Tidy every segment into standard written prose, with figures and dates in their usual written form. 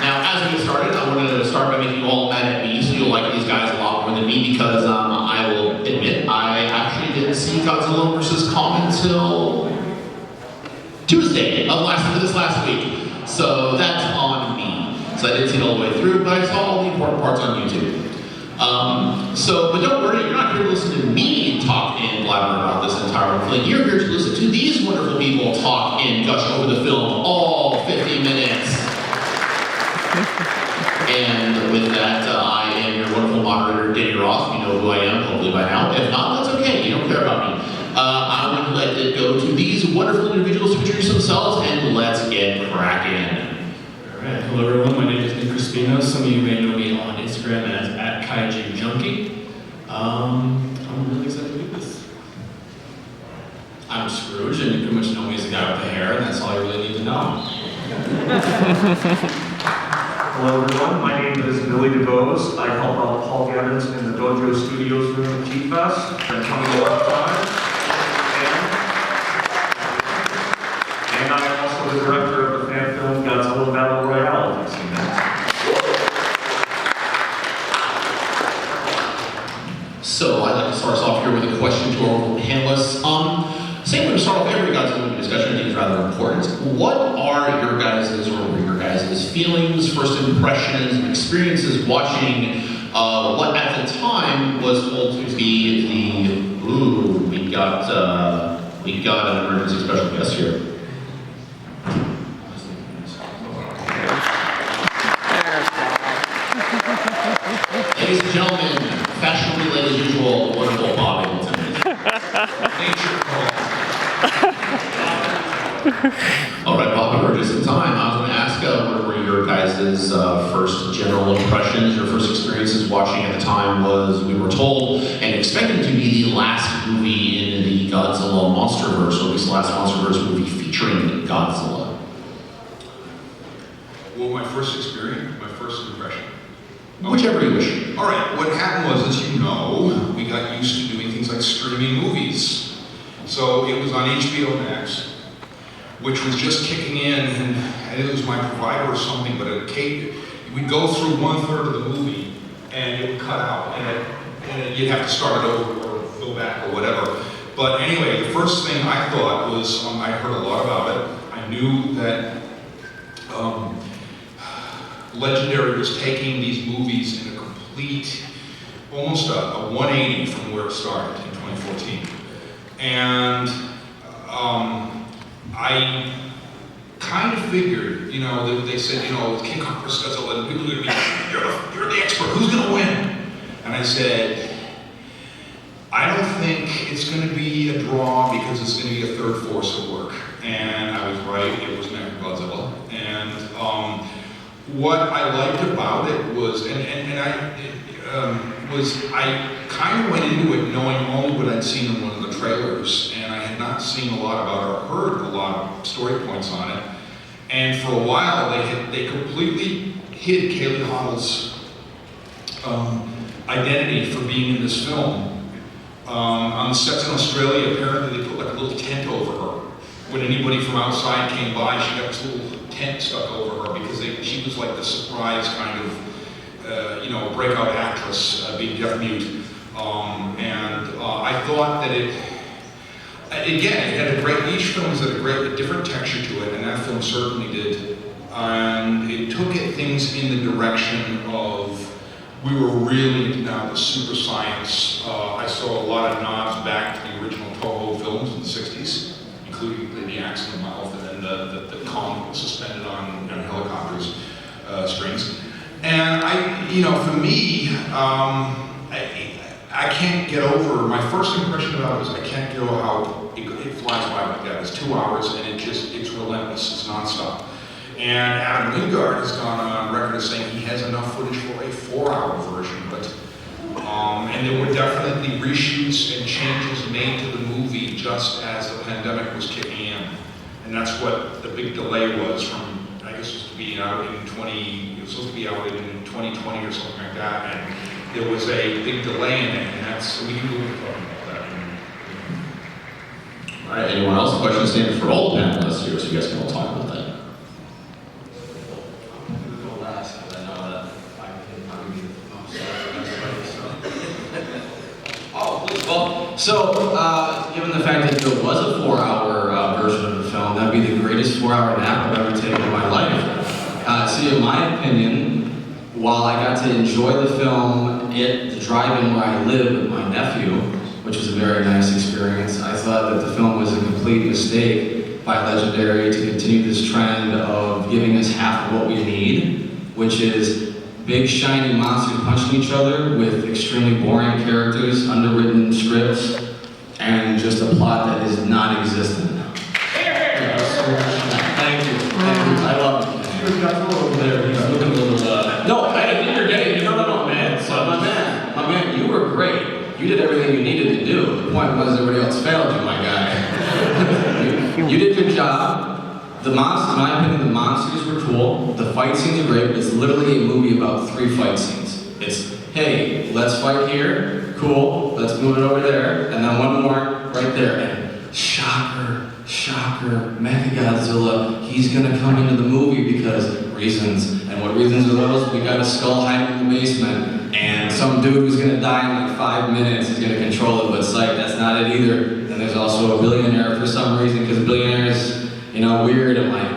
Now, as we get started, I wanted to start by making you all mad at me, so you'll like these guys a lot more than me, because I will admit, I actually didn't see Godzilla vs. Kong until Tuesday of this last week. So that's on me. So I didn't see it all the way through, but I saw all the important parts on YouTube. But don't worry, you're not here to listen to me talk and blabber about this entire thing. You're here to listen to these wonderful people talk and gush over the film all 50 minutes. And with that, I am your wonderful moderator, Darin Roth. You know who I am, hopefully by now. If not, that's okay. You don't care about me. I'm going to let it go to these wonderful individuals to introduce themselves, and let's get cracking. Alright, hello everyone, my name is Crispino. Some of you may know me on Instagram as @KaijuJunkie. I'm really excited to do this. I'm Scrooge, and you pretty much know me as the guy with the hair, and that's all you really need to know. Hello everyone, my name is DuBose. I help out Paul Gavins in the Dojo Studios room at T-Fest. Been coming a long time. And I am also the director of the fan film Godzilla Battle Royale, if you've seen that. So I'd like to start us off here with a question to our wonderful panelists. Same way to start off every Godzilla movie discussion, I think is rather important. What are your guys' feelings, first impressions, and experiences watching what at the time was told to be the we got an emergency special guest here. Ladies and gentlemen, fashionably late as usual, wonderful Bob Eggleton. All right, Bob, we're just in time. I was going to ask, what were your guys' first general impressions, your first experiences watching at the time was, we were told, and expected to be the last movie in the Godzilla MonsterVerse, or at least the last MonsterVerse movie featuring Godzilla. Well, my first experience, my first impression. Whichever you wish. All right, what happened was, as you know, we got used to doing things like streaming movies. So it was on HBO Max, which was just kicking in, and it was my provider or something, but we'd go through 1/3 of the movie, and it would cut out, and you'd have to start it over or go back or whatever. But anyway, the first thing I thought was, I heard a lot about it. I knew that Legendary was taking these movies in a complete, almost a 180 from where it started in 2014. And I kind of figured, you know, they said, you know, King Kong vs. Godzilla, and people are going to be, you're the expert, who's going to win? And I said, I don't think it's going to be a draw because it's going to be a third force at work. And I was right, it was Mechagodzilla. And what I liked about it was, I kind of went into it knowing only what I'd seen in one of the trailers, and I had not seen a lot about it or heard a lot of story points on it. And for a while, they completely hid Kaylee Hoddle's identity for being in this film. On the sets in Australia, apparently they put like a little tent over her. When anybody from outside came by, she got this little tent stuck over her because she was like the surprise kind of breakout actress, being deaf-mute. I thought that it had each film had a different texture to it, and that film certainly did. And it took things in the direction of, we were really into now the super science. I saw a lot of nods back to the original Toho films in the 60s, including the axe in the mouth and then the Kong suspended on helicopters strings. And for me, I can't get over, my first impression about it was I can't get over how it flies by like that. It's 2 hours and it's relentless, it's nonstop. And Adam Wingard has gone on record as saying he has enough footage for a 4-hour version, but and there were definitely reshoots and changes made to the movie just as the pandemic was kicking in. And that's what the big delay was from, I guess it was supposed to be out in 2020 or something like that, and there was a big delay in it, and that's, we can go into talking about that. All right, anyone else? Question stands for all the panelists here, so you guys can all talk about that. So, given the fact that there was a 4-hour version of the film, that'd be the greatest 4-hour nap I've ever taken in my life. See, in my opinion, while I got to enjoy the film at the drive-in where I live with my nephew, which was a very nice experience, I thought that the film was a complete mistake by Legendary to continue this trend of giving us half of what we need, which is big shiny monsters punching each other with extremely boring characters, underwritten scripts, and just a plot that is non-existent. Thank you. I love it. Over there, he's looking a little, no, I think you're getting, no, man. So, my man, you were great. You did everything you needed to do. The point was everybody else failed you, my guy. you did your job. The monsters, in my opinion, the monsters were cool. The fight scenes are great, but it's literally a movie about 3 fight scenes. It's, hey, let's fight here, cool, let's move it over there, and then one more right there. And shocker, Mechagodzilla, he's gonna come into the movie because reasons. And what reasons are those? We got a skull hiding in the basement, and some dude who's gonna die in like 5 minutes is gonna control it, but psych, that's not it either. And there's also a billionaire for some reason, because billionaires, you know, weird. I'm like,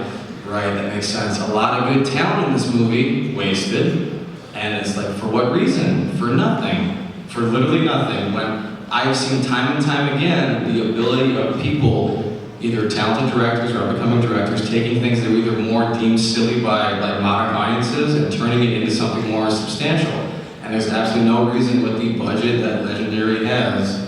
right, that makes sense. A lot of good talent in this movie, wasted. And it's like, for what reason? For nothing. For literally nothing. When I've seen time and time again the ability of people, either talented directors or becoming directors, taking things that are either more deemed silly by like modern audiences and turning it into something more substantial. And there's absolutely no reason with the budget that Legendary has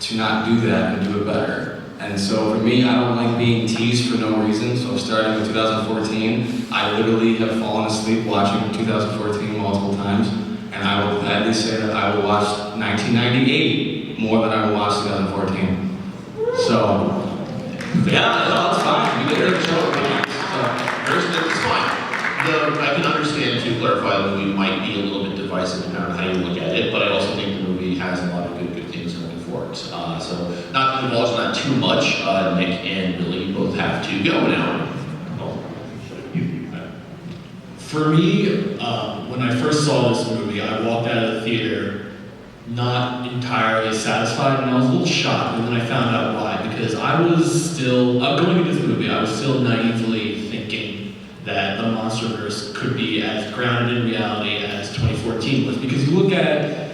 to not do that and do it better. And so for me, I don't like being teased for no reason. So starting with 2014, I literally have fallen asleep watching 2014 multiple times. And I will gladly say that I will watch 1998 more than I will watch 2014. So, yeah, no, it's fine. You get the show. It's fine. I can understand, to clarify, the movie might be a little bit divisive depending on how you look at it, but I also think the movie has a lot of good things going for it. So, not to indulge in that too much, Nick and Billy both have to go now. For me, when I first saw this movie, I walked out of the theater not entirely satisfied, and I was a little shocked, and then I found out why. Because I was still, going into this movie, I was still naively thinking that the MonsterVerse could be as grounded in reality as 2014 was. Because you look at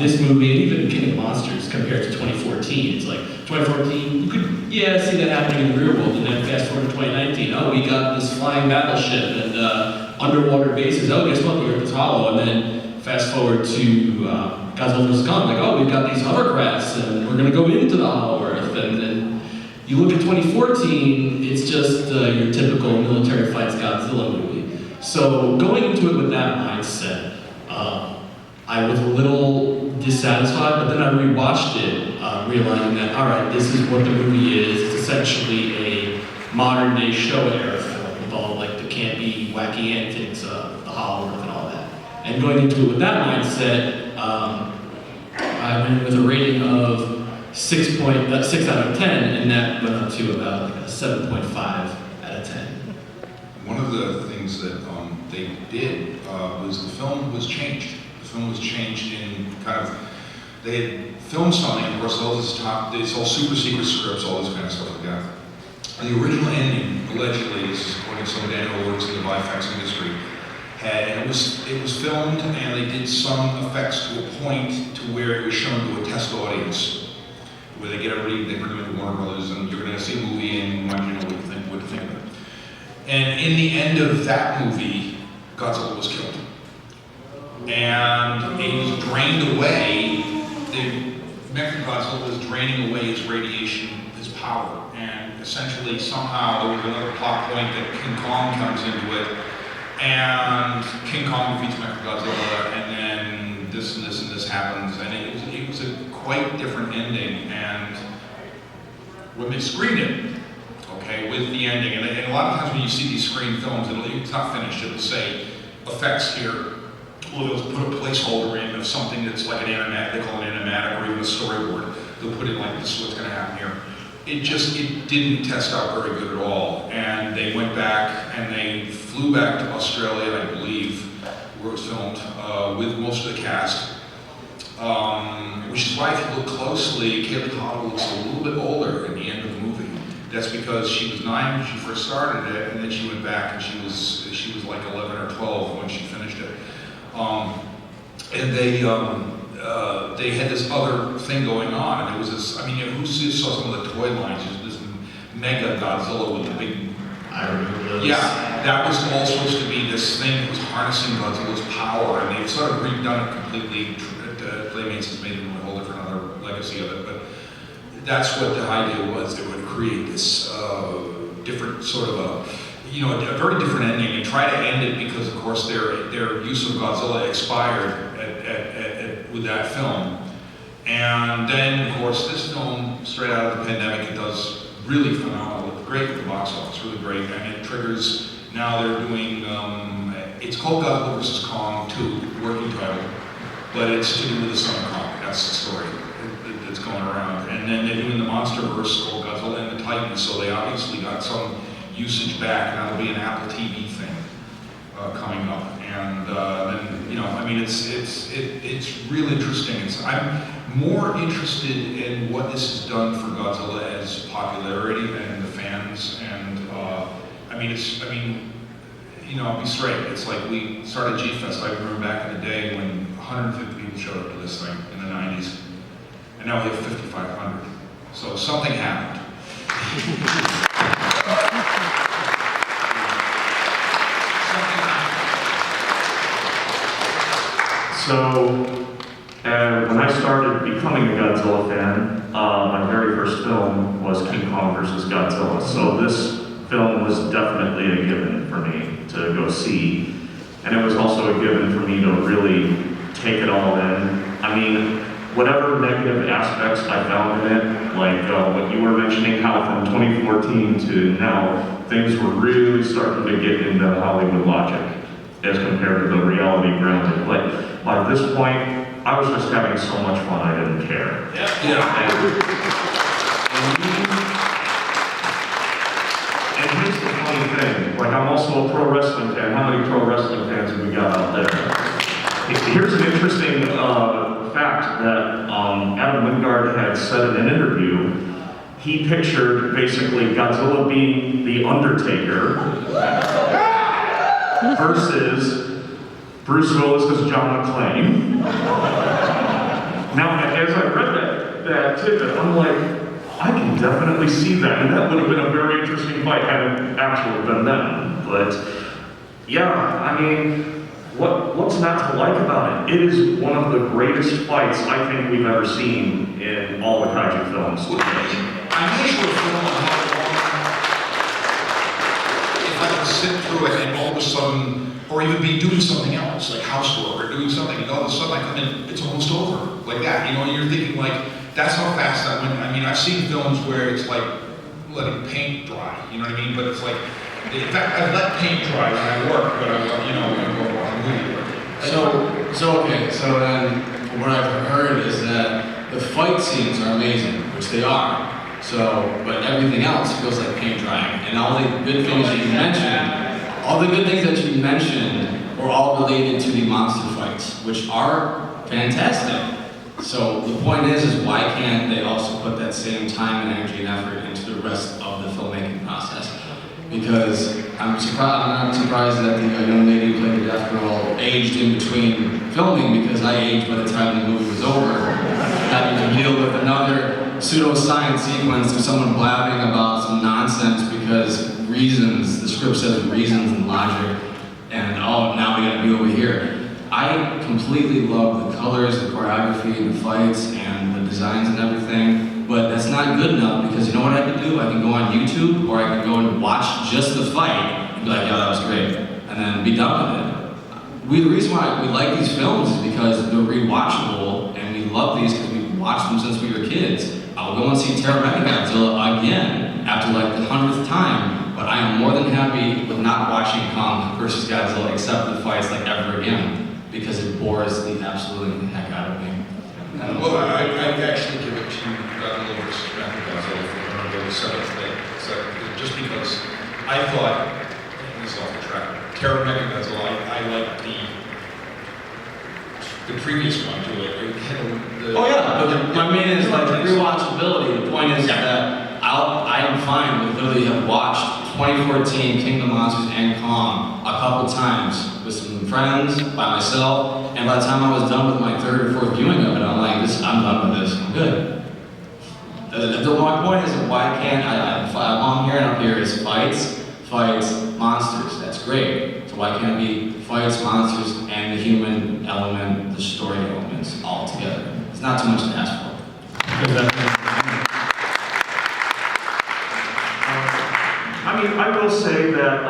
this movie, and even King of Monsters compared to 2014, it's like, 2014, you could, see that happening in the real world, and then fast forward to 2019, oh, we got this flying battleship, and underwater bases, oh, guess what, the Earth is hollow, and then fast forward to Godzilla vs. Kong, like, oh, we've got these hovercrafts, and we're gonna go into the hollow Earth, and then you look at 2014, it's just your typical military fights Godzilla movie. So going into it with that mindset, I was a little dissatisfied, but then I rewatched it, realizing that, all right, this is what the movie is. It's essentially a modern day Showa era film with all like the campy, wacky antics of the Hollow Earth and all that. And going into it with that mindset, I went with a rating of 6 out of 10, and that went up to about like a 7.5 out of 10. One of the things that they did was the film was changed. The film was changed in kind of, they had filmed something, of course, all this it's all super secret scripts, all this kind of stuff like that. And the original ending, allegedly, this is according to some of Daniel Lewis in the VFX industry, and it was filmed, and they did some effects to a point to where it was shown to a test audience, where they get everybody, they bring them into Warner Brothers, and you're going to see a movie, and you want to know what to think of it. And in the end of that movie, Godzilla was killed. And it was drained away, Mechagodzilla was draining away his radiation, his power. And essentially, somehow, there was another plot point that King Kong comes into it, and King Kong defeats Mechagodzilla, and then this and this and this happens, and it was a quite different ending. And when they screened it, okay, with the ending, and a lot of times when you see these screen films, it's not finished, it'll say effects here, or they'll put a placeholder in of something that's like an animatic, they call it an animatic, or even a storyboard. They'll put in like, this is what's gonna happen here. It didn't test out very good at all. And they went back and they flew back to Australia, I believe, where it was filmed, with most of the cast. Which is why if you look closely, Kaylee Cottle looks a little bit older at the end of the movie. That's because she was 9 when she first started it, and then she went back and she was like 11 or 12 when she finished it. And they had this other thing going on, and there was this. I mean, who saw some of the toy lines? There's this Mechagodzilla with the big. I remember those. Yeah, that was all supposed to be this thing that was harnessing Godzilla's power, and they've sort of redone it completely. Playmates has made it a whole different other legacy of it, but that's what the idea was. They would create this different sort of a very different ending, and try to end it because, of course, their use of Godzilla expired with that film. And then, of course, this film, straight out of the pandemic, it does really phenomenal, great at the box office, really great. I mean, it triggers, now they're doing, it's called Godzilla vs. Kong 2, working title, but it's to do with the son of Kong. That's the story that's going around. And then they're doing the MonsterVerse called Godzilla and the Titans, so they obviously got some usage back. Now there'll be an Apple TV thing coming up. And then, I mean, it's really interesting. I'm more interested in what this has done for Godzilla as popularity and the fans. And I'll be straight. It's like we started G-Fest. I remember back in the day when 150 people showed up to this thing in the 90s. And now we have 5,500. So something happened. So, when I started becoming a Godzilla fan, my very first film was King Kong vs. Godzilla. So this film was definitely a given for me to go see. And it was also a given for me to really take it all in. I mean, whatever negative aspects I found in it, like what you were mentioning, how from 2014 to now, things were really starting to get into Hollywood logic as compared to the reality grounded. But by this point, I was just having so much fun I didn't care. And here's the funny thing, like I'm also a pro wrestling fan. How many pro wrestling fans have we got out there? Here's an interesting fact that Adam Wingard had said in an interview. He pictured basically Godzilla being the Undertaker versus Bruce Willis as John McClane. Now, as I read that tidbit, I'm like, I can definitely see that, and that would have been a very interesting fight had it actually been them. But yeah, I mean, what's not to like about it? It is one of the greatest fights I think we've ever seen in all the kaiju films. I'm not sure if I can sit through it and all of a sudden, or even be doing something else, like housework or doing something, and all of a sudden I come in, it's almost over, like that. You're thinking like, that's how fast that went. I mean, I've seen films where it's like letting paint dry, you know what I mean? But it's like, in fact, I let paint dry when I work, but when I go watch a movie. So then, from what I've heard is that the fight scenes are amazing, which they are. But everything else feels like paint drying. And all the good things that you mentioned, were all related to the monster fights, which are fantastic. So the point is why can't they also put that same time and energy and effort into the rest of the filmmaking process? Because I'm not surprised that the young lady who played the deaf girl aged in between filming, because I aged by the time the movie was over, having to deal with another pseudoscience sequence of someone blabbing about some nonsense because reasons, the script says reasons and logic, and oh, now we gotta be over here. I completely love the colors, the choreography, and the fights, and the designs and everything, but that's not good enough because you know what I can do? I can go on YouTube, or I can go and watch just the fight and be like, yeah, that was great, and then be done with it. The reason why we like these films is because they're rewatchable, and we love these because we watched them since we were kids. I'll go and see Mechagodzilla again after like the 100th time, but I am more than happy with not watching Kong vs. Godzilla except for the fights like ever again, because it bores the absolute heck out of me. Well, I'd actually give it to Godzilla vs. Mechagodzilla for the seventh thing, just because I thought, this is off the track, Mechagodzilla, I like the the previous one to it. It had the, Oh yeah, but my main is like rewatchability. The point is that I am fine with literally have watched 2014 King of the Monsters and Kong a couple times with some friends, by myself, and by the time I was done with my third or fourth viewing of it, I'm like, I'm done with this. I'm good. My point is, why can't I'm hearing up here is fights, monsters. That's great. So why can't it be fights, monsters, and the human element, the story elements all together? It's not too much to ask for. I mean, I will say that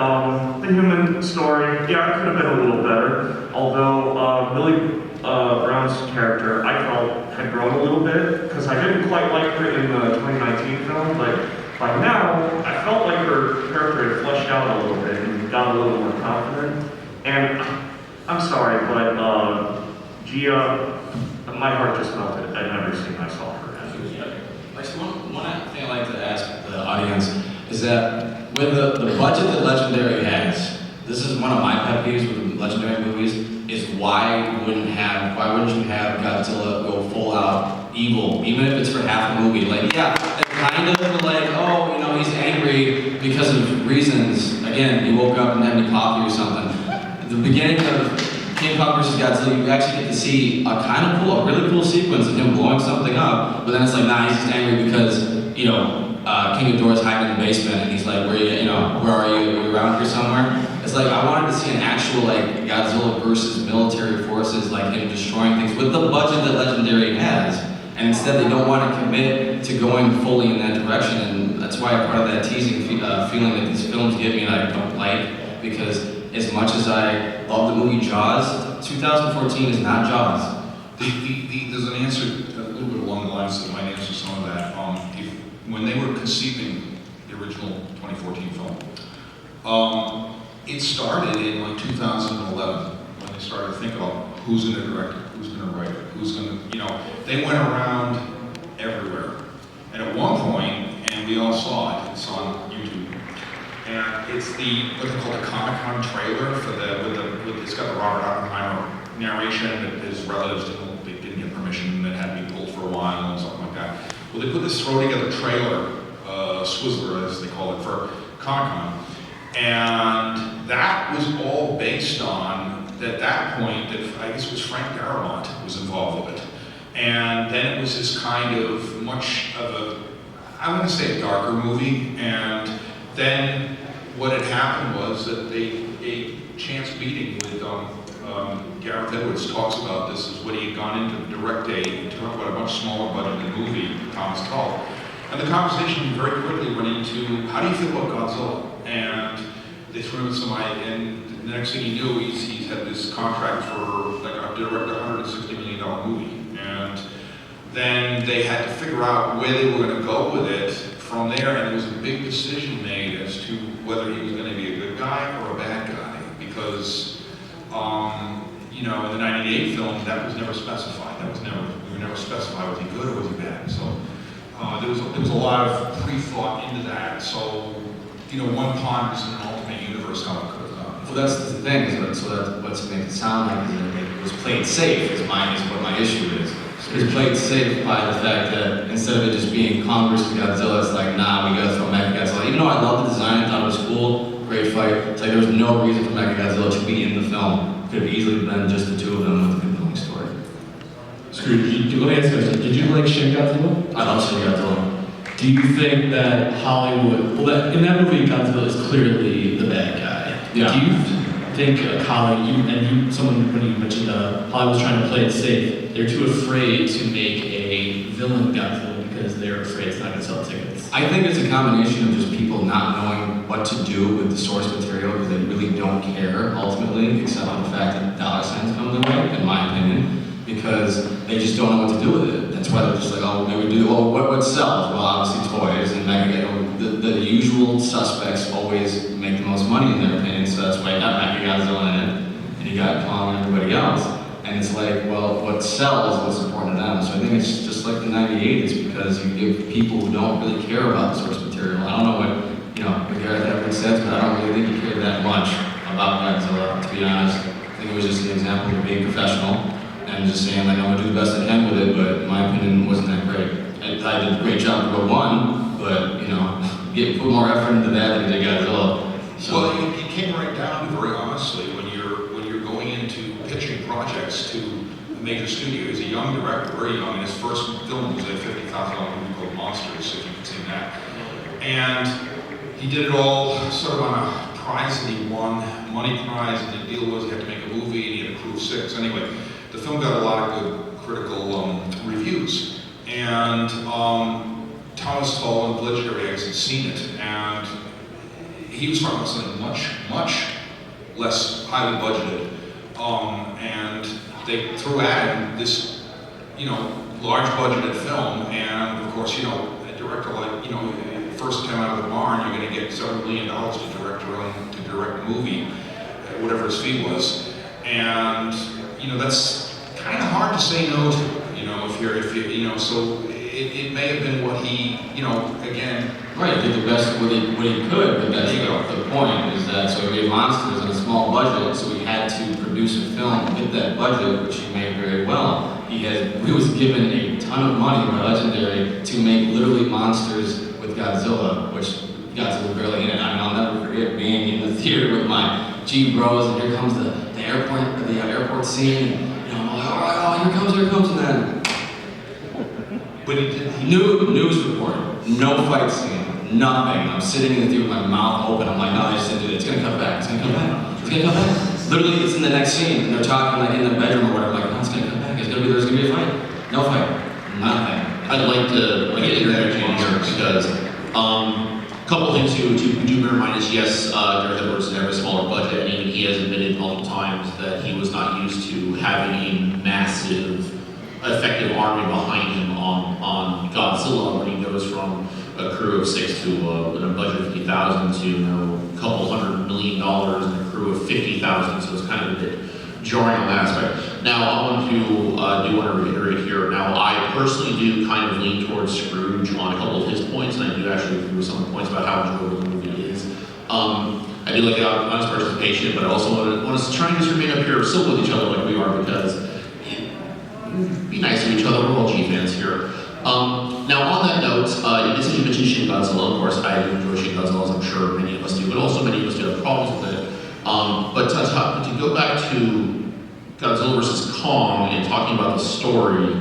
the human story, yeah, it could have been a little better. Although Millie Brown's character, I felt, had grown a little bit, because I didn't quite like her in the 2019 film, but by now, I felt like her character had fleshed out a little bit and got a little more confident. And I'm sorry, but Gia, my heart just melted at every scene I saw her as. One thing I'd like to ask the audience is that with the budget that Legendary has, this is one of my pet peeves with Legendary movies, is why wouldn't you have Godzilla go full out evil, even if it's for half a movie? Like, yeah, they're kind of like, oh, you know, he's angry because of reasons. Again, he woke up and had any coffee or something. At the beginning of King Kong vs. Godzilla, you actually get to see a really cool sequence of him blowing something up, but then it's like, nah, he's just angry because, you know, King Ghidorah's hiding in the basement, and he's like, where are you Are you around here somewhere? It's like, I wanted to see an actual, like, Godzilla versus military forces, like him destroying things with the budget that Legendary has, and instead they don't want to commit to going fully in that direction, and that's why part of that teasing feeling that these films give me that I don't like, because as much as I love the movie Jaws, 2014 is not Jaws. There's an answer a little bit along the lines that might answer some of that. When they were conceiving the original 2014 film, it started in like 2011 when they started to think about who's going to direct it, who's going to write it, who's going to, you know, they went around everywhere. And at one point, and we all saw it, it's on YouTube, and it's what they call the Comic-Con trailer it's got the Robert Oppenheimer narration that his relatives didn't get permission, that had to be pulled for a while and something like that. Well, they put this throw-together trailer, Swizzler as they call it, for Comic-Con. And that was all based on, at that point, I guess it was Frank Darabont was involved with it. And then it was this kind of much of a, I want to say a darker movie. And then what had happened was that a chance meeting with Gareth Edwards talks about this, is when he had gone in to direct to talk about a much smaller budgeted movie, Thomas Tull. And the conversation very quickly went into, how do you feel about Godzilla? And they threw him some, and the next thing he knew, he's had this contract for like a direct $160 million movie. And then they had to figure out where they were going to go with it from there, and there was a big decision made as to whether he was going to be a good guy or a bad guy, because you know, in the '98 film, that was never specified. We were never specified, was he good or was he bad? So there was a lot of pre-thought into that. So, you know, one ponders in an alternate universe how it could have gone. Well, that's the thing, is so that what's making it sound like is that it was played safe, is what my issue is. It was played safe by the fact that instead of it just being Kong versus Godzilla, it's like, nah, we gotta throw Mechagodzilla. Even though I love the design, I thought it was cool, great fight, it's like there was no reason for Mechagodzilla to be in the film. It could have easily been just the two of them with a compelling story. Scrooge, let me ask you a question. Did you like Shin Godzilla? I love Shin Godzilla. Do you think that Hollywood, in that movie, Godzilla is clearly the bad guy. Yeah. Do you think someone, when you mentioned Hollywood's trying to play it safe, they're too afraid to make a villain Godzilla because they're afraid it's not going to sell tickets? I think it's a combination of just people not knowing what to do with the source material because they really don't care ultimately, except for the fact that dollar signs come their way, in my opinion, because they just don't know what to do with it. That's why they're just like, oh, maybe what sells? Well, obviously toys, and the usual suspects always make the most money in their opinion, so that's why you got Mechagodzilla in it, and you got Kong and everybody else. And it's like, well, what sells is what's important to them. So I think it's just like the '98 is because you give people who don't really care about the source material. I don't know what Gareth Edwards says, but I don't really think he cared that much about Godzilla, to be honest. I think it was just an example of being professional. And and just saying like I'm gonna do the best I can with it, but my opinion wasn't that great. I did a great job for one, but you know, put more effort into that than I did Godzilla. So. Well, it came right down to, very honestly, when you're going into pitching projects to a major studio. He's a young director, very young, and his first film was a $50,000 movie called Monsters, if you can see that. And he did it all sort of on a prize that he won, money prize, and the deal was he had to make a movie, and he had a crew of 6. Anyway, the film got a lot of good critical reviews. And Thomas Tull and Legendary hadn't seen it, and he was talking about something much less highly budgeted. And they threw at him this, large budgeted film, and of course, a director like, first time out of the barn, you're going to get several $1 million to direct a movie, whatever his fee was. And, that's kind of hard to say no to, so it may have been what he, again. Right, did the best what he could, but that's the point, is that so we made Monsters on a small budget, so we had to produce a film with that budget, which he made very well. He was given a ton of money by Legendary to make literally Monsters with Godzilla, which Godzilla was barely in it. I mean, I'll never forget being in the theater with my G-bros, and here comes the airport scene, and I'm like, oh, here comes, and then But he did. news report, no fight scene, nothing. I'm sitting in the theater with my mouth open. I'm like, no, they just didn't do it. It's gonna come back. It's gonna come back. It's gonna come back. Literally, it's in the next scene, and they're talking like in the bedroom or whatever. Like, no, it's gonna come back. There's gonna be a fight. No fight. Nothing. I'd like to interject in here because a couple things to do bear in mind is yes, Darin Read was never a smaller budget, and even he has admitted multiple times that he was not used to having a massive, effective army behind him on Godzilla when he goes from a crew of 6 to a budget of $50,000 to a couple $100 million and a crew of 50,000. So it's kind of a bit jarring on that aspect. Now I want to reiterate here. Now I personally do kind of lean towards Scrooge on a couple of his points, and I do actually agree with some of the points about how enjoyable the movie is. I do like the honest participation, but I also want us to try and just remain up here civil with each other like we are, because be nice to each other. We're all G fans here. Now on that note, you mentioned Shin Godzilla. Of course, I do enjoy Shin Godzilla, as I'm sure many of us do, but also many of us do have problems with it. But to go back to Godzilla vs. Kong and talking about the story,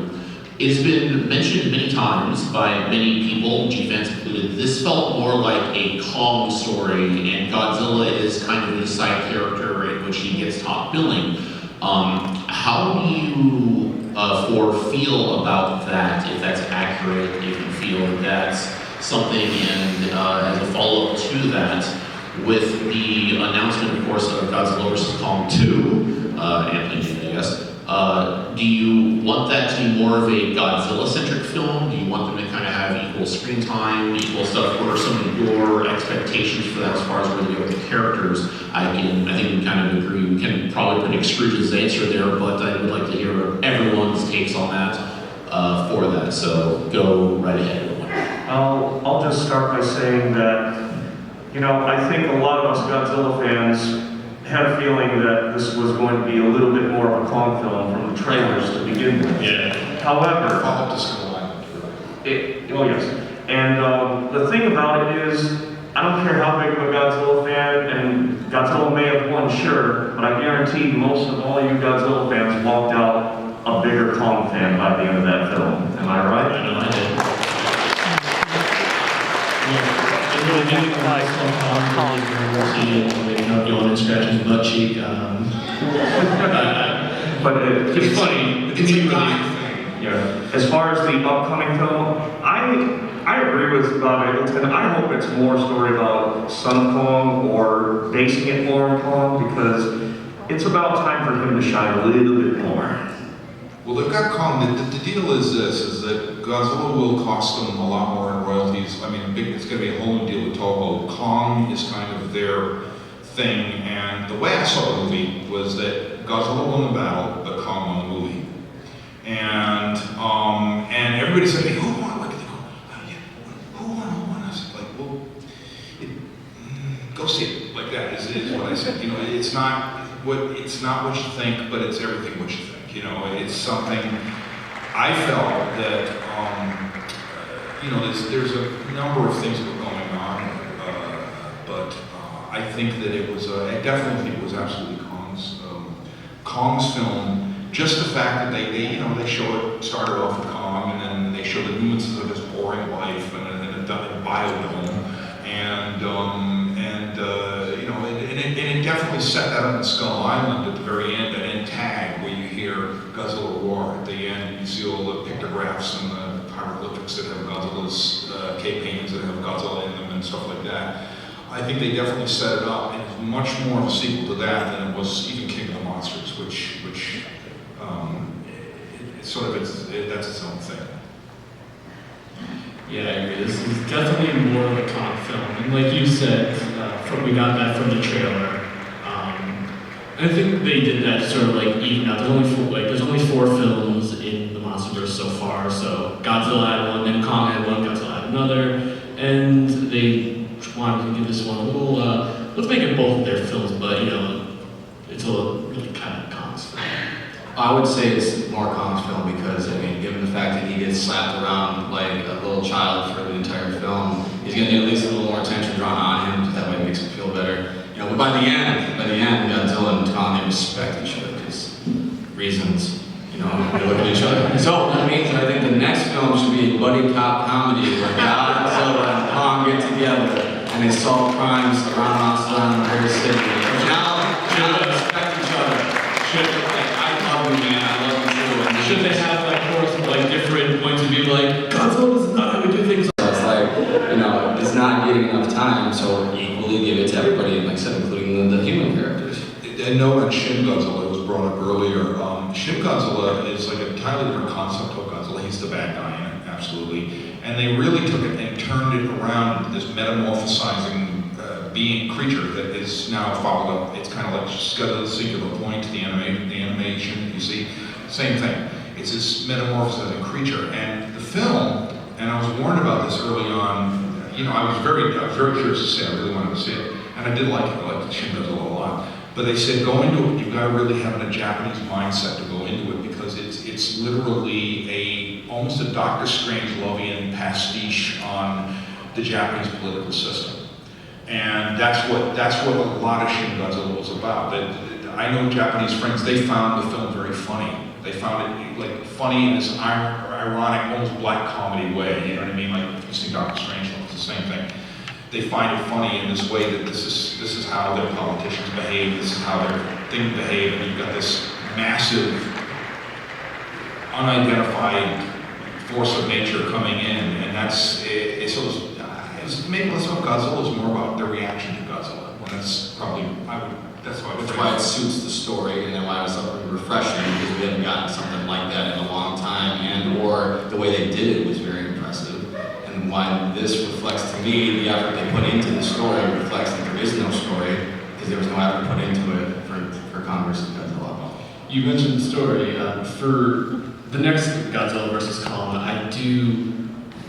it's been mentioned many times by many people, G-fans included, this felt more like a Kong story, and Godzilla is kind of the side character in which he gets top billing. How do you feel about that, if that's accurate, if you feel that that's something, and as a follow-up to that, with the announcement, of course, of Godzilla vs. Kong 2, Anthony, I guess, do you want that to be more of a Godzilla-centric film? Do you want them to kind of have equal screen time, equal stuff? What are some of your expectations for that as far as where they go with the characters? I think we kind of agree. We can probably predict Scrooge's answer there, but I would like to hear everyone's takes on that for that. So go right ahead. I'll just start by saying that, I think a lot of us Godzilla fans had a feeling that this was going to be a little bit more of a Kong film from the trailers to begin with. Yeah. However, Follow up to Skyline. oh yes, and the thing about it is, I don't care how big of a Godzilla fan, and Godzilla may have won, sure, but I guarantee most of all you Godzilla fans walked out a bigger Kong fan by the end of that film. Am I right? I know I did. Yawn scratch his butt cheek. But It's funny. It's a guy thing. yeah. As far as the upcoming film, I agree with Bob Eggleton. I hope it's more a story about Son of Kong or basing it more on Kong, because it's about time for him to shine a little bit more. Well, they've got Kong. The deal is this, is that Godzilla will cost them a lot more in royalties. I mean, it's going to be a whole new deal with Toho. Kong is kind of their thing, and the way I saw the movie was that Godzilla won the battle, but Kong won the movie. And everybody said to me, who won? Like, who won? I was like, well, go see it. Like that is what I said. It's not, it's not what you think, but it's everything what you think. You know, it's something. I felt that there's a number of things that were going on, but I think that it was. I definitely think it was absolutely Kong's film. Just the fact that they show it started off with Kong, and then they show the nuances of his boring life and a biodome, and it definitely set that up in Skull Island at the very end, that end tag where you hear Godzilla roar at the end. You see all the pictographs and the hieroglyphics that have Godzilla's cave paintings that have Godzilla in them and stuff like that. I think they definitely set it up, and it's much more of a sequel to that than it was even King of the Monsters, which that's its own thing. Yeah, I agree. This is definitely more of a Kong film, and like you said, we got that from the trailer. I think they did that to sort of like even out. There's only 4 films in the MonsterVerse so far. So Godzilla had one, then Kong had one, Godzilla had another, and they wanted to give this one a little. Let's make it both of their films, but it's a really kind of Kong's film. I would say it's more Kong's film because, I mean, given the fact that he gets slapped around like a little child for the entire film, he's going to get at least a little more attention drawn on him, because that way it makes him feel better. But by the end, Godzilla and Kong, they respect each other because reasons, they look at each other. So that means that I think the next film should be a buddy cop comedy where Godzilla and Kong get together and they solve crimes around Monster Island and Paris City. Now they respect each other. Should they have different points of view, like Godzilla is not how we do things? So it's it's not getting enough time, so equally give it to everybody, like I said, including the human characters. A note on Shin Godzilla was brought up earlier. Shin Godzilla is like a entirely different concept of Godzilla. He's the bad guy in it, absolutely. And they really took it and turned it around into this metamorphosizing creature that is now followed up. It's kind of like just got a singular point to the animation. You see, same thing. It's this metamorphosizing creature, and the film. And I was warned about this early on. I was very curious to see it. I really wanted to see it, and I did like it. I liked Shin Godzilla a lot. But they said go into it. You've got to really have a Japanese mindset to go into it, because it's literally almost a Doctor Strange-Lovian pastiche on the Japanese political system. And that's what a lot of Shin Godzilla was about. I know Japanese friends, they found the film very funny. They found it funny in this ironic, almost black comedy way. You know what I mean? Like if you see Doctor Strange, it's the same thing. They find it funny in this way that this is how their politicians behave. This is how their things behave, and you've got this massive, unidentified force of nature coming in, and that's it. So maybe less about Godzilla, is more about their reaction to Godzilla. Well, that's probably that's why it suits the story, and then why it was something refreshing, because we hadn't gotten something like that in a long time, and or the way they did it was very impressive. And why this reflects to me the effort they put into the story reflects that there is no story, because there was no effort put into it for Kong vs. Godzilla. You mentioned the story. For the next Godzilla vs. Kong, I do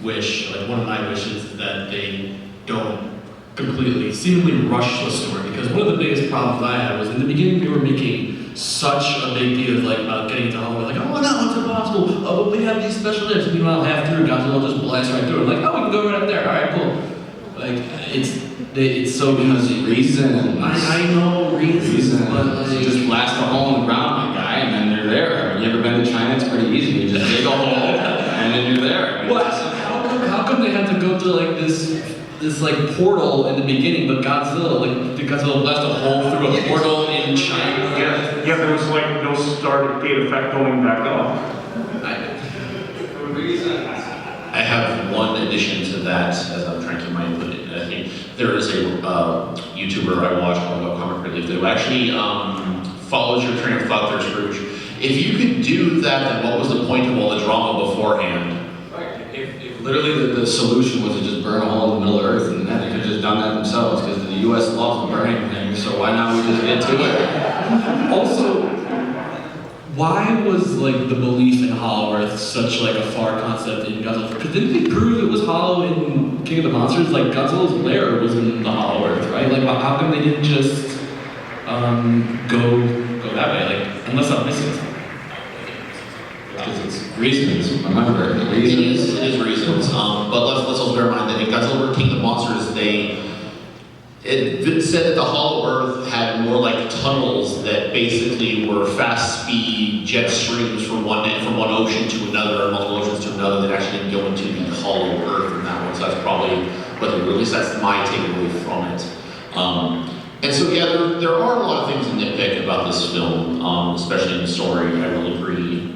wish, one of my wishes, is that they don't completely, seemingly rush the story, because one of the biggest problems I had was in the beginning they were making such a big deal about getting to Hollywood, oh no, it's impossible, oh but we have these special dips, and meanwhile half through Godzilla just blasts right through it, oh we can go right up there, alright cool. It's so because reasons. I know reasons, but just blast a hole in the ground, my guy, and then they're there. You ever been to China? It's pretty easy. You just dig a hole, and then you're there. How come they had to go to this portal in the beginning, but Godzilla, did Godzilla blast a hole through a portal in China? Yeah, there was no start gate effect going back up. I have one addition to that, as I'm trying to keep my input in. I think there is a YouTuber I watch called Comic Relief that actually follows your train of thought there, Scrooge. If you could do that, then what was the point of all the drama beforehand? If literally the solution was to just burn a hole in the middle of Earth, and then they could have just done that themselves, because the U.S. loves burning things, so why not we just get to it? Also, why was the belief in Hollow Earth such a far concept in Godzilla? Because didn't they prove it was hollow in King of the Monsters? Godzilla's lair was in the Hollow Earth, right? How come they didn't just go that way, like, unless I'm missing something. Because it's reasons, remember, the It reasons. is reasons, but let's also bear in mind that in Godzilla King of the Monsters, it said that the Hollow Earth had more like tunnels that basically were fast speed jet streams from one ocean to another, or multiple oceans to another, that actually didn't go into the Hollow Earth in that one. So that's probably what at least that's my takeaway from it. And so yeah, there are a lot of things to nitpick about this film, especially in the story. I will agree.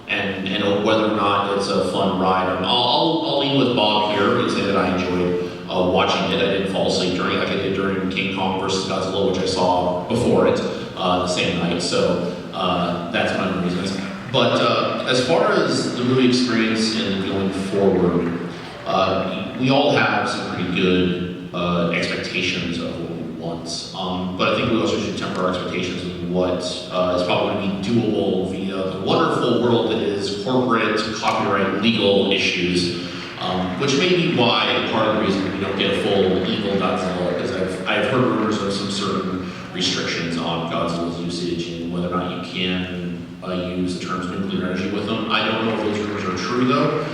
And whether or not it's a fun ride, I'll lean with Bob here and say that I enjoyed watching it. I didn't fall asleep during it like I did during King Kong versus Godzilla, which I saw before it the same night. So that's one of the reasons. But as far as the movie experience and going forward, we all have some pretty good expectations of what we want. But I think we also should temper our expectations with what is probably going to be doable via the wonderful world that is corporate, copyright, legal issues. Which may be why part of the reason we don't get a full evil Godzilla, because I've heard rumors of some certain restrictions on Godzilla's usage and whether or not you can use the terms nuclear energy with them. I don't know if those rumors are true though.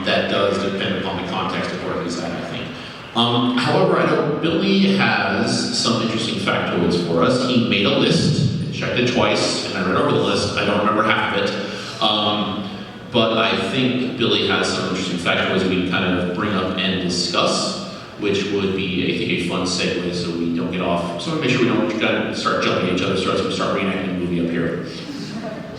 That does depend upon the context of where he's at, I think. However, I know Billy has some interesting factoids for us. He made a list, checked it twice, and I read over the list. I don't remember half of it. But I think Billy has some interesting factoids we can kind of bring up and discuss, which would be, I think, a fun segue so we don't get off. So make sure we don't start jumping at each other's throats and start reenacting the movie up here.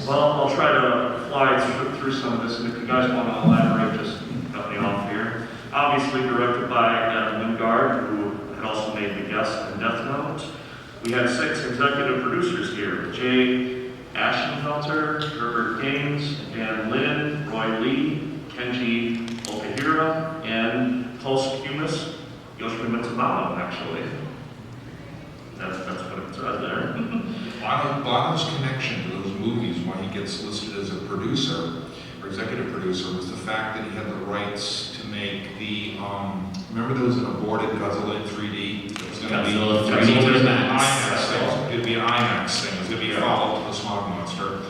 Well, I'll try to fly through some of this, and if you guys want to elaborate, just cut me off here. Obviously directed by Darin Read, who had also made The Guest and Death Note. We had 6 executive producers here: Jay Ashenfelter, Herbert Gaines, Dan Lin, Roy Lee, Kenji Okahira, and posthumous Yoshimi Mitsumoto, actually. That's what it says there. Bono's connection to those movies when he gets listed as a producer or executive producer was the fact that he had the rights to make the, remember there was an aborted Godzilla in 3D? It was going to be Godzilla 3D to the max. IMAX thing. It was going to be an IMAX thing. It was going to be a follow-up to the Smog Monster.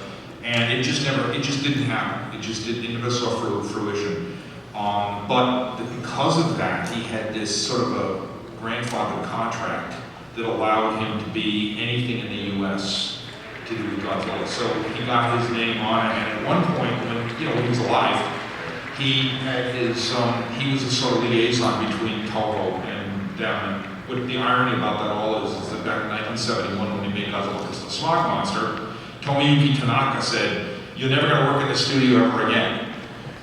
And it just didn't happen. It never saw fruition. But because of that, he had this sort of a grandfather contract that allowed him to be anything in the U.S. to do with Godzilla. So he got his name on it, and at one point, when he was alive, he had he was a sort of liaison between Toho and them. What the irony about that all is that back in 1971, when he made Godzilla vs. the Smog Monster, Tomoyuki Tanaka said, "You're never going to work in the studio ever again."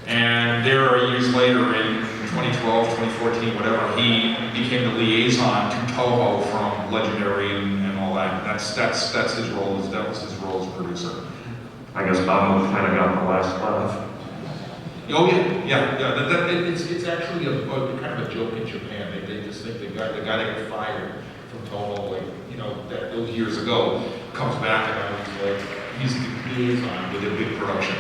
And there are years later, in 2012, 2014, whatever, he became the liaison to Toho from Legendary and all that. That's his role. That was his role as producer. I guess Bono kind of got the last laugh. Oh yeah. It's actually a kind of a joke in Japan. They just think the guy that got fired from Toho, those years ago, comes back and he's the liaison with a big production.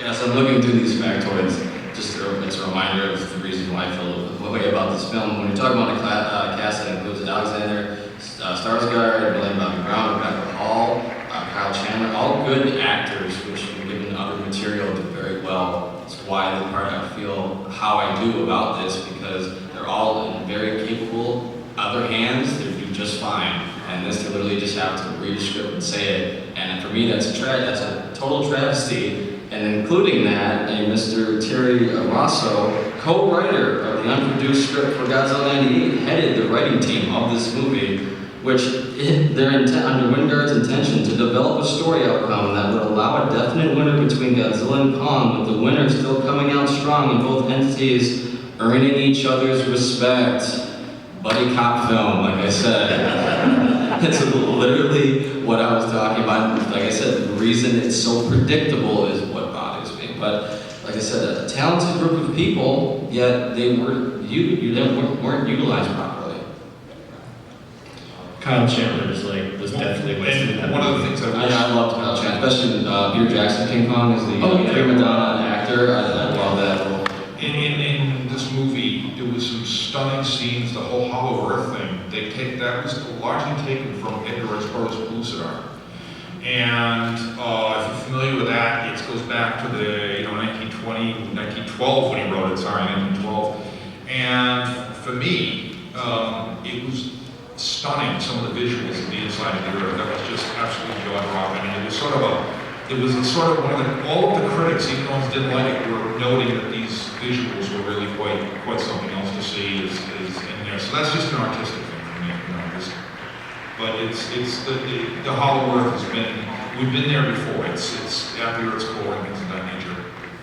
Yeah, so I'm looking through these factoids, it's a reminder of the reason why I feel the way about this film. When you're talking about a cast that includes Alexander Skarsgård, Millie Bobby Brown, Rebecca Hall, Kyle Chandler, all good actors, which given other material did very well. That's why the part I feel how I do about this, because they're all in very capable other hands, they do just fine. And this, they literally just have to read a script and say it. And for me, that's a total travesty. And including that, a Mr. Terry Rosso, co-writer of the unproduced script for Godzilla 98, headed the writing team of this movie, which under Wingard's intention to develop a story outcome that would allow a definite winner between Godzilla and Kong, with the winner still coming out strong and both entities earning each other's respect. Buddy cop film, like I said. It's literally what I was talking about. Like I said, the reason it's so predictable is what bothers me. But like I said, a talented group of people, yet they weren't utilized properly. Kyle Chandler was definitely wasted. And one of the things I loved Kyle Chandler, especially Peter Jackson King Kong as the prima donna actor. I love that role. In this movie, there was some stunning scenes. The whole Hollow Earth thing that was largely taken from Edgar Rice Burroughs' Pellucidar. And if you're familiar with that, it goes back to the 1912 when he wrote it. Sorry, 1912. And for me, it was stunning. Some of the visuals of the inside of the Earth that was just absolutely jaw-dropping. And it was sort of one of the, all of the critics, even those who didn't like it, were noting that these visuals were really quite something else to see is in there. So that's just an artistic thing for me, but the Hollow Earth has been, we've been there before. It's at the Earth's core and things of that nature.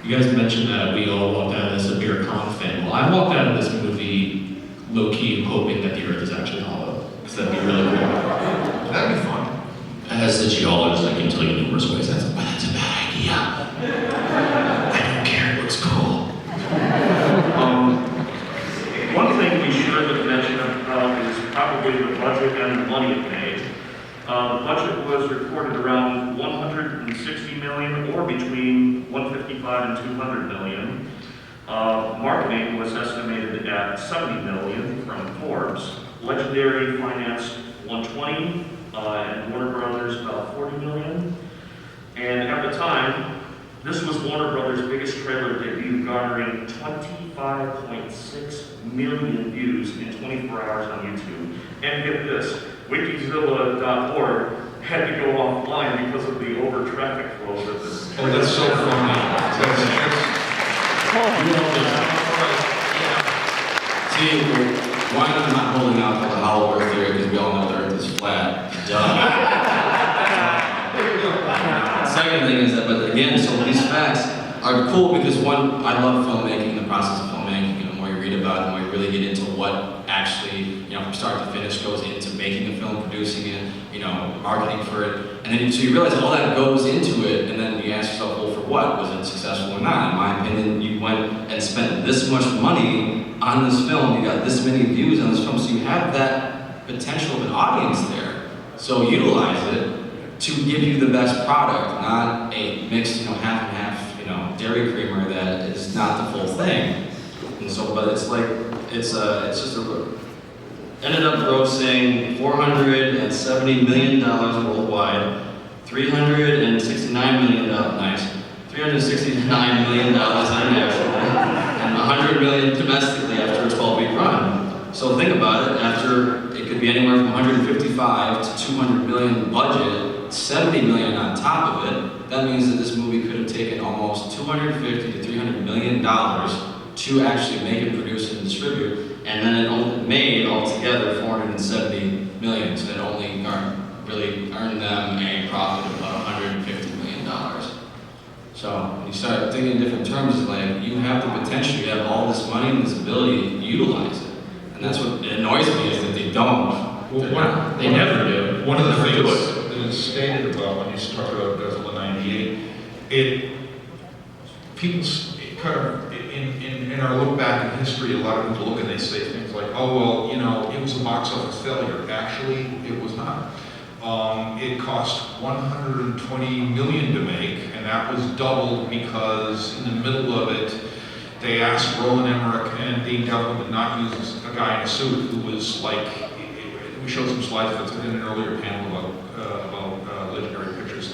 You guys mentioned that we all walked out as a beer Kong fan. Well, I walked out of this movie low-key hoping that the Earth is actually hollow, because that'd be really cool. That'd be fun. As a geologist, I can tell you numerous ways that's a bad idea. I don't care, it looks cool. One thing we should mention about is probably the budget and the money it made. The budget was reported around 160 million, or between 155 and 200 million. Marketing was estimated at 70 million from Forbes. Legendary financed 120, and Warner Brothers about 40 million. And at the time, this was Warner Brothers' biggest trailer debut, garnering 25.6 million views in 24 hours on YouTube. And get this, Wikizilla.org had to go offline because of the over traffic flow that this. Oh, that's so funny. See, why am I not holding out for the Hollow Earth theory? Because we all know the Earth is flat. Duh. Second thing is that, but again, so these facts are cool because one, I love filmmaking, the process of filmmaking. The more you read about it, the more you really get into what actually, from start to finish goes into making a film, producing it, marketing for it. And then so you realize all that goes into it, and then you ask yourself, well, for what? Was it successful or not? In my opinion, you went and spent this much money on this film, you got this many views on this film, so you have that potential of an audience there. So utilize it to give you the best product, not a mixed, half and half, dairy creamer that is not the full thing. And so, but it's like, it's just ended up grossing $470 million worldwide, $369 million, nice, $369 million internationally, and $100 million domestically after a 12-week run. So think about it, after it could be anywhere from 155 to 200 million budget, 70 million on top of it, that means that this movie could have taken almost 250 to 300 million dollars to actually make it, produce, and distribute, and then it only made altogether 470 million, so it only really earned them a profit of about 150 million dollars. So when you start thinking in different terms, it's like you have the potential, you have all this money and this ability to utilize it, and that's what annoys me is that they don't. Well, They never do. One of the things that is stated about when you talk about Godzilla 98, people kind of, in our look back in history, a lot of people look and they say things like, oh, well, it was a box office failure. Actually, it was not. It cost 120 million to make, and that was doubled because in the middle of it, they asked Roland Emmerich and Dean Devlin to not use a guy in a suit who was like, we showed some slides that's in an earlier panel about Legendary Pictures,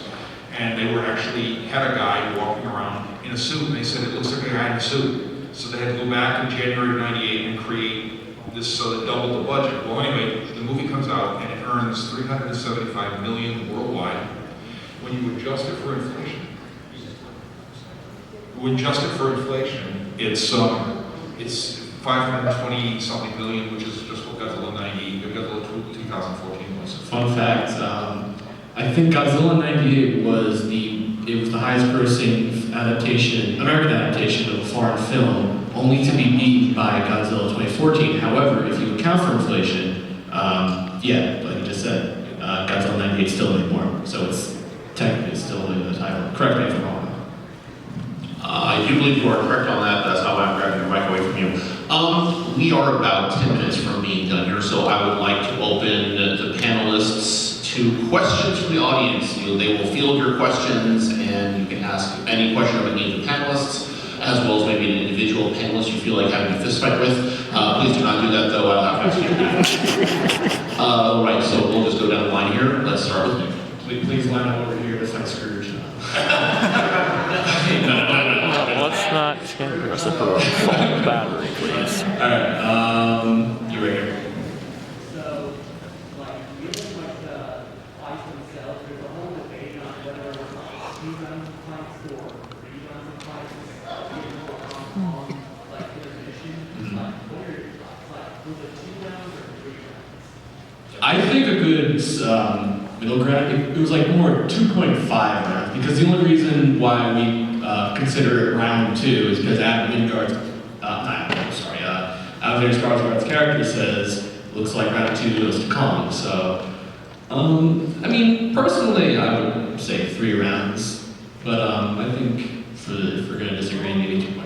and they were actually had a guy walking around in a suit, and they said it looks like a guy in a suit. So they had to go back in January of '98 and create this so that doubled the budget. Well, anyway, the movie comes out and it earns 375 million worldwide. When you adjust it for inflation, it's 520 something million, which is just what Godzilla 2014 was. Fun fact, I think Godzilla 98 was the highest grossing American adaptation of a foreign film, only to be beaten by Godzilla 2014. However, if you account for inflation, like you just said, Godzilla 98 still made more, so it's technically still in the title. Correct me if I'm wrong. I do believe you are correct on that. That's how I'm grabbing the mic away from you. We are about 10 minutes from being done here, so I would like to open the panelists to questions from the audience. They will field your questions, and you can ask any question of any of the panelists. as well as maybe an individual panelist you feel like having a fist fight with. Please do not do that though, I'll have to you. Alright, so we'll just go down the line here. Let's start with Nick. Please line up over here to fight Scrooge. Let's not scan the rest of the phone battery, please. Alright, you right here. I think a good middle ground, it was like more 2.5 rounds, because the only reason why we consider it round 2 is because Alexander Skarsgård's character says, looks like round 2 goes to Kong, so, I mean, personally, I would say 3 rounds, but I think if we're gonna disagree, maybe 2.5.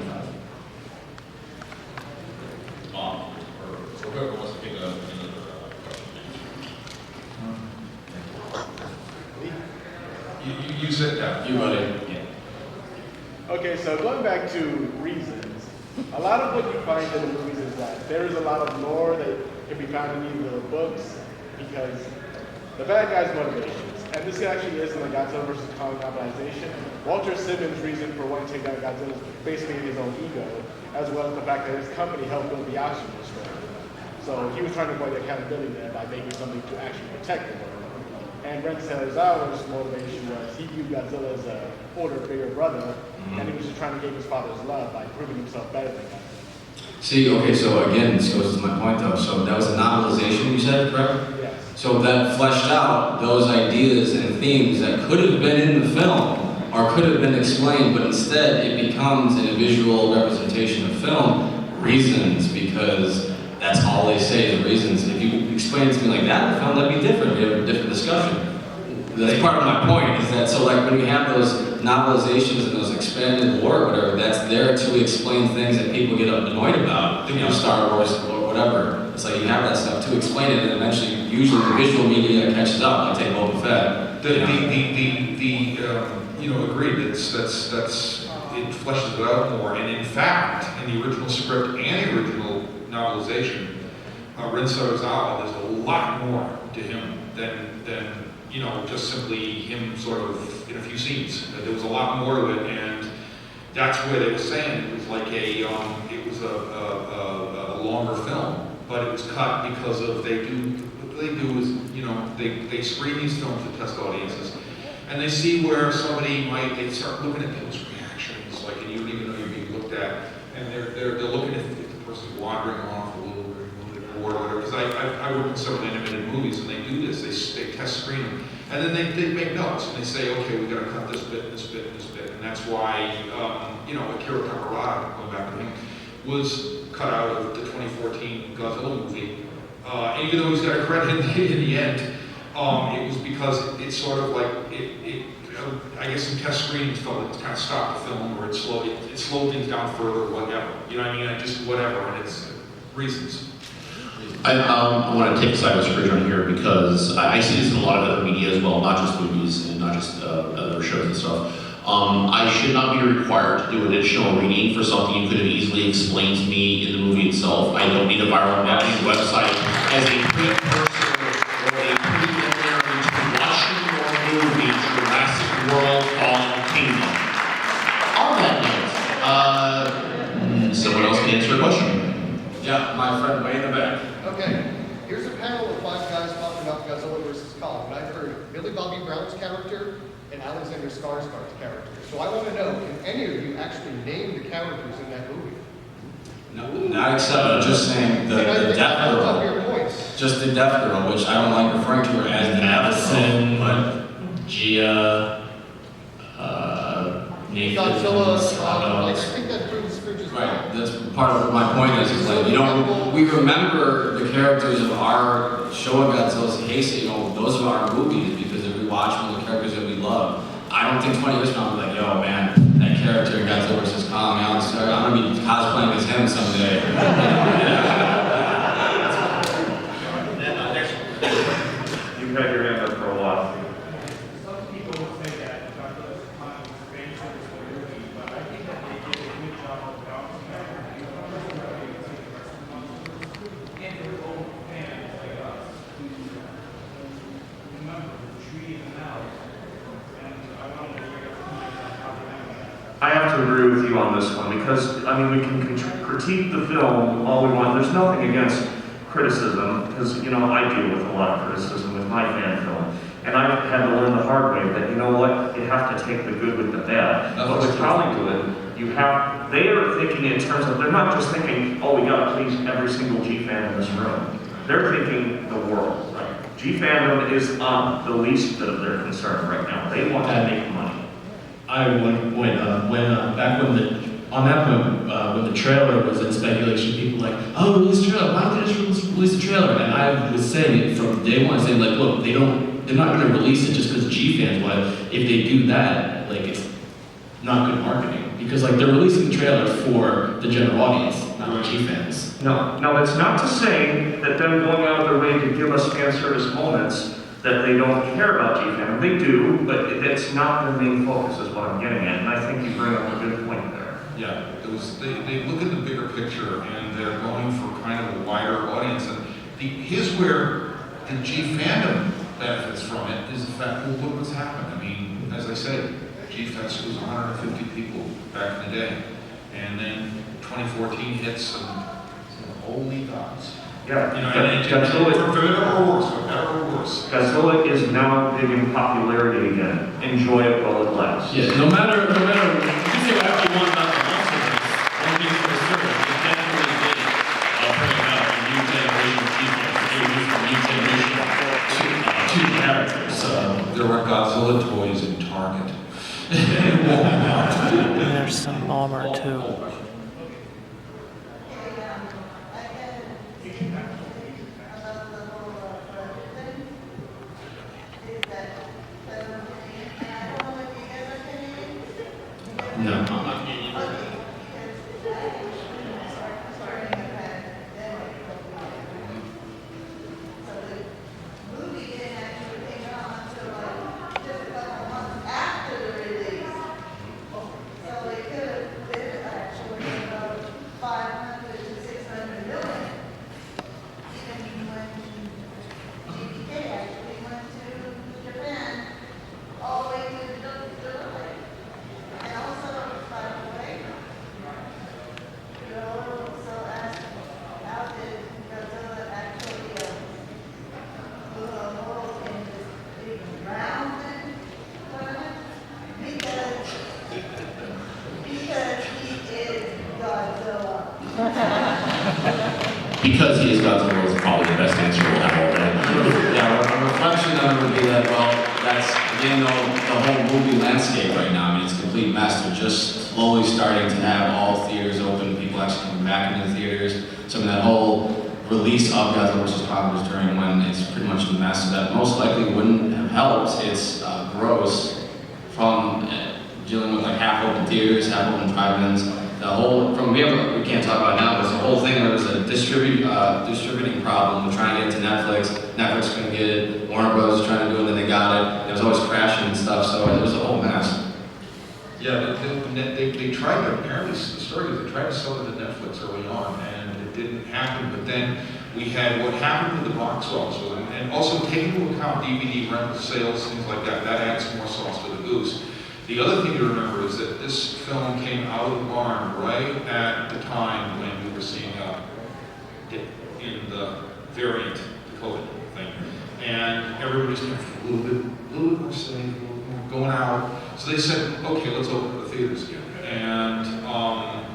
Whoever wants to pick another question. You sit down. You buddy. Yeah. Okay, so going back to reasons, a lot of what you find in the movies is that there is a lot of lore that can be found in either the books, because the bad guy's motivations, and this actually is in the Godzilla vs. Kong novelization. Walter Simmons' reason for wanting to take down Godzilla is basically his own ego, as well as the fact that his company helped build the oxygen destroyer. So he was trying to avoid accountability there by making something to actually protect the world. And Ren Serizawa's motivation was he viewed Godzilla as an older, bigger brother, and he was just trying to gain his father's love by proving himself better than him. See, okay, so again, this goes to my point though. So that was a novelization, you said, correct? Yes. So that fleshed out those ideas and themes that could have been in the film or could have been explained, but instead it becomes in a visual representation of film reasons, because that's all they say, the reasons. If you explain it to me like that in the film, that'd be different. We have a different discussion. That's part of my point, is that so like when you have those novelizations and those expanded lore or whatever, that's there to explain things that people get annoyed about, you know, Star Wars or whatever. It's like you have that stuff to explain it, and eventually, usually the visual media catches up, like take Boba Fett. Agreed. It fleshes it out more. And in fact, in the original script and the original novelization, Ren Serizawa, there's a lot more to him than just simply him sort of in a few scenes. There was a lot more to it, and that's where they were saying it was like a longer film, but it was cut because of they screen these films to test audiences, and they see where they start looking at people's reactions, like, and you don't even know you're being looked at, and they're looking at if the person's wandering off a little bit bored or whatever. Because I work in several animated movies, and they do this. They test screen them, and then they make notes, and they say, okay, we got to cut this bit, this bit, this bit, and that's why Akira Takarada, going back to him, was cut out of the 2014 Godzilla movie. And even though he's got a credit in the end, it was because it's sort of like I guess some test screenings felt it kind of stopped the film, or it slowed things down further, or whatever. You know what I mean? Just whatever, and it's reasons. I want to take a side with Scrooge on here because I see this in a lot of other media as well, not just movies and not just other shows and stuff. I should not be required to do an additional reading for something you could have easily explained to me in the movie itself. I don't need a viral marketing website as a quick person or a preliminary to watching your movie Jurassic World Fallen Kingdom. On that note, someone else can answer a question. Yeah, my friend way in the back. Okay, here's a panel of 5 guys talking about Godzilla vs. Kong, and I've heard Billy Bobby Brown's character and Alexander Skarsgård's character. So I want to know, can any of you actually name the characters in that movie? No, not except for just saying the death girl. Just the death girl, which I don't like referring to her as the Madison, but Gia, Nathan, Godzilla, Sato. I think that proves Scrooge as well. right, that's part of my point is like, we remember the characters of our show of Godzilla's case, those are our movies because if we watch one of the characters that we love. I don't think 20 years from now we'll be like, yo man, that character in Godzilla vs. Kong, I'm gonna be cosplaying as him someday. You've had your hand up for a while. Some people will say that Godzilla's Kong expansion is the movie, but I think that they did a good job to agree with you on this one because, I mean, we can critique the film all we want. There's nothing against criticism because, you know, I deal with a lot of criticism with my fan film. And I've had to learn the hard way that, you know what, you have to take the good with the bad. But with Hollywood, they are thinking in terms of, they're not just thinking, oh, we gotta please every single G fan in this room. They're thinking the world. Right? G fandom is on the least bit of their concern right now. They want to make money. When the trailer was in speculation, people were like, oh, release the trailer, why don't they just release the trailer? And I was saying it from day one, saying like, look, they're not gonna release it just because G fans want it. If they do that, like, it's not good marketing. Because like, they're releasing the trailer for the general audience, not G fans. No, it's not to say that them going out of their way to give us fan service moments that they don't care about G-Fan. They do, but that's not their main focus is what I'm getting at, and I think you bring up a good point there. Yeah, they look at the bigger picture and they're going for kind of a wider audience. And here's where the G fandom benefits from it is the fact, well, look what's happened. I mean, as I said, G-Fest was 150 people back in the day. And then 2014 hits and holy gods. Yeah, you know, Godzilla, for better or worse. Godzilla is now big in popularity again. Enjoy it while it lasts. Yeah, no matter, you can say whatever you want about the MonsterVerse, one thing for certain, it definitely did bring about a new generation of people. It introduced a new generation to characters. There were Godzilla toys in Target. And there's some armor too. No. Because he is Godzilla is probably the best answer we'll have all day. Yeah, a reflection of it would be that, well, that's, again, the whole movie landscape right now, I mean, it's a complete mess. They're just slowly starting to have all theaters open, people actually coming back into the theaters. So I mean, that whole release of Godzilla vs. Kong was during when it's pretty much a mess, so that most likely wouldn't have helped its gross from dealing with like half-open theaters, half-open drive-ins. The whole, we can't talk about it now, but it's the whole thing, there was a distributing problem with trying to get it to Netflix. Netflix couldn't get it, Warner Bros. Was trying to do it, and then they got it. It was always crashing and stuff, so it was a whole mess. Yeah, they tried to, apparently the story is they tried to sell it to Netflix early on, and it didn't happen, but then we had what happened with the box office, and also taking into account DVD rental sales, things like that, that adds more sauce to the goose. The other thing to remember is that this film came out of the barn right at the time when we were seeing in the variant, the COVID thing, and everybody's kind of a little bit more safe, a little more going out. So they said, okay, let's open the theaters again. And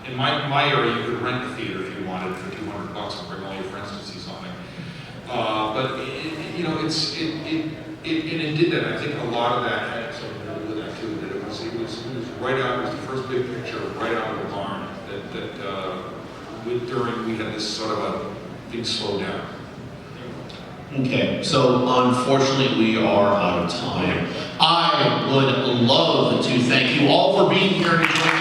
in my area, you could rent a theater if you wanted for $200 and bring all your friends to see something. But it did that. I think a lot of that had something to do with that too. That it was right out. It was the first big picture right out of the barn. During we had this sort of a big slowdown. Okay, so unfortunately we are out of time. I would love to thank you all for being here and enjoying